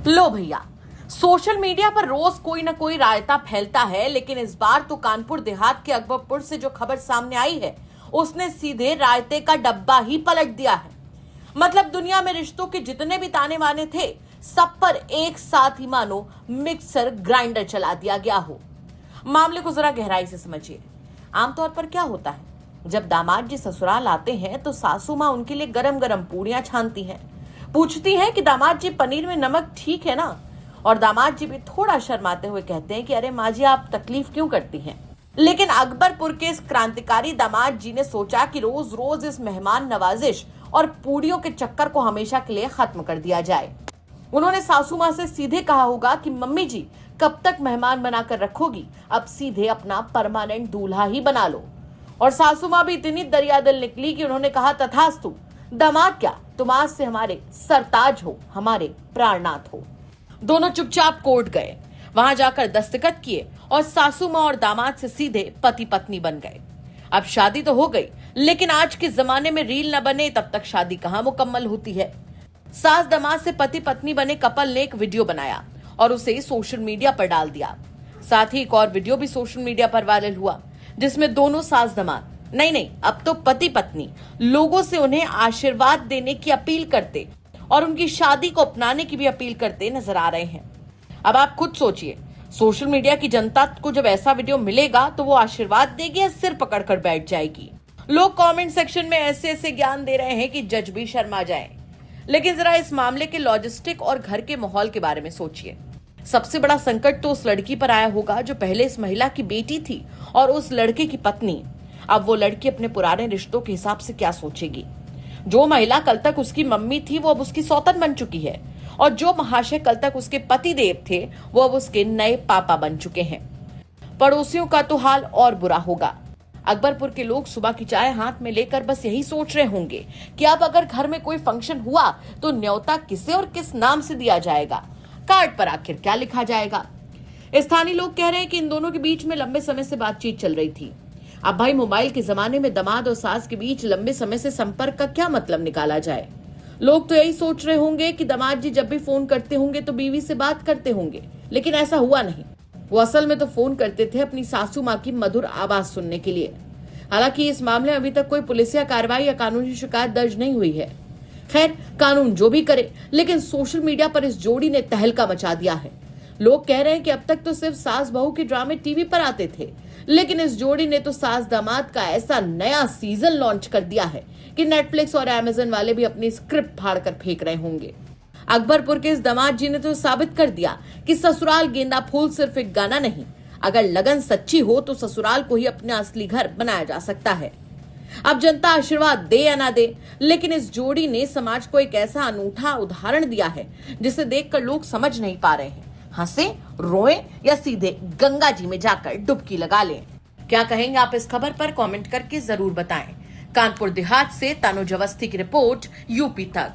लो भैया, social media पर रोज कोई ना कोई रायता फैलता है, लेकिन इस बार तो कानपुर देहात के अकबरपुर से जो खबर सामने आई है उसने सीधे रायते का डब्बा ही पलट दिया है। मतलब दुनिया में रिश्तों के जितने भी ताने माने थे, सब पर एक साथ ही मानो मिक्सर ग्राइंडर चला दिया गया हो। मामले को जरा गहराई से समझिए। आमतौर पर क्या होता है, जब दामाद जी ससुराल आते हैं तो सासू माँ उनके लिए गरम गरम पूड़ियां छानती हैं, पूछती हैं कि दामाद जी पनीर में नमक ठीक है ना, और दामाद जी भी थोड़ा शर्माते हुए कहते हैं कि अरे माँ जी आप तकलीफ क्यों करती हैं। लेकिन अकबरपुर के इस क्रांतिकारी दामाद जी ने सोचा कि रोज रोज इस मेहमान नवाजिश और पूड़ियों के चक्कर को हमेशा के लिए खत्म कर दिया जाए। उन्होंने सासू माँ से सीधे कहा होगा कि मम्मी जी कब तक मेहमान बनाकर रखोगी, अब सीधे अपना परमानेंट दूल्हा ही बना लो। और सासू माँ भी इतनी दरियादिल निकली कि उन्होंने कहा तथास्तु, दामाद क्या तुम आज से हमारे सरताज हो, हमारे प्राणनाथ हो। दोनों चुपचाप कोर्ट गए, वहां जाकर दस्तखत किए और सासू माँ और दामाद से सीधे पति पत्नी बन गए। अब शादी तो हो गई, लेकिन आज के जमाने में रील न बने तब तक शादी कहां मुकम्मल होती है। सास दामाद से पति पत्नी बने कपल ने एक वीडियो बनाया और उसे सोशल मीडिया पर डाल दिया। साथ ही एक और वीडियो भी सोशल मीडिया पर वायरल हुआ, जिसमें दोनों सास दामाद नहीं अब तो पति पत्नी लोगों से उन्हें आशीर्वाद देने की अपील करते और उनकी शादी को अपनाने की भी अपील करते नजर आ रहे हैं। अब आप खुद सोचिए, सोशल मीडिया की जनता को जब ऐसा वीडियो मिलेगा तो वो आशीर्वाद देगी या सिर पकड़कर बैठ जाएगी। लोग कमेंट सेक्शन में ऐसे ऐसे ज्ञान दे रहे हैं कि जज भी शर्मा जाए। लेकिन जरा इस मामले के लॉजिस्टिक और घर के माहौल के बारे में सोचिए। सबसे बड़ा संकट तो उस लड़की पर आया होगा जो पहले इस महिला की बेटी थी और उस लड़के की पत्नी। अब वो लड़की अपने पुराने रिश्तों के हिसाब से क्या सोचेगी। जो महिला कल तक उसकी मम्मी थी वो अब उसकी सौतन बन चुकी है, और जो महाशय कल तक उसके पति देव थे वो अब उसके नए पापा बन चुके हैं। पड़ोसियों का तो हाल और बुरा होगा। अकबरपुर के लोग सुबह की चाय हाथ में लेकर बस यही सोच रहे होंगे कि अब अगर घर में कोई फंक्शन हुआ तो न्योता किसे और किस नाम से दिया जाएगा, कार्ड पर आखिर क्या लिखा जाएगा। स्थानीय लोग कह रहे हैं कि इन दोनों के बीच में लंबे समय से बातचीत चल रही थी। अब भाई मोबाइल के जमाने में दामाद और सास के बीच लंबे समय से संपर्क का क्या मतलब निकाला जाए। लोग तो यही सोच रहे होंगे कि दामाद जी जब भी फोन करते होंगे तो बीवी से बात करते होंगे, लेकिन ऐसा हुआ नहीं। वो असल में तो फोन करते थे अपनी सासू माँ की मधुर आवाज सुनने के लिए। हालांकि इस मामले में अभी तक कोई पुलिसिया कार्रवाई या कानूनी शिकायत दर्ज नहीं हुई है। खैर, कानून जो भी करे, लेकिन सोशल मीडिया पर इस जोड़ी ने तहलका मचा दिया है। लोग कह रहे हैं कि अब तक तो सिर्फ सास बहू के ड्रामे टीवी पर आते थे, लेकिन इस जोड़ी ने तो सास दामाद का ऐसा नया सीजन लॉन्च कर दिया है कि नेटफ्लिक्स और अमेज़न वाले भी अपनी स्क्रिप्ट फाड़ कर फेंक रहे होंगे। अकबरपुर के इस दामाद जी ने तो साबित कर दिया कि ससुराल गेंदा फूल सिर्फ एक गाना नहीं, अगर लगन सच्ची हो तो ससुराल को ही अपना असली घर बनाया जा सकता है। अब जनता आशीर्वाद दे या ना दे, लेकिन इस जोड़ी ने समाज को एक ऐसा अनूठा उदाहरण दिया है जिसे देखकर लोग समझ नहीं पा रहे हैं, हंसे, रोए या सीधे गंगा जी में जाकर डुबकी लगा लें। क्या कहेंगे आप इस खबर पर? कमेंट करके जरूर बताएं। कानपुर देहात से तानुज अवस्थी की रिपोर्ट, यूपी तक।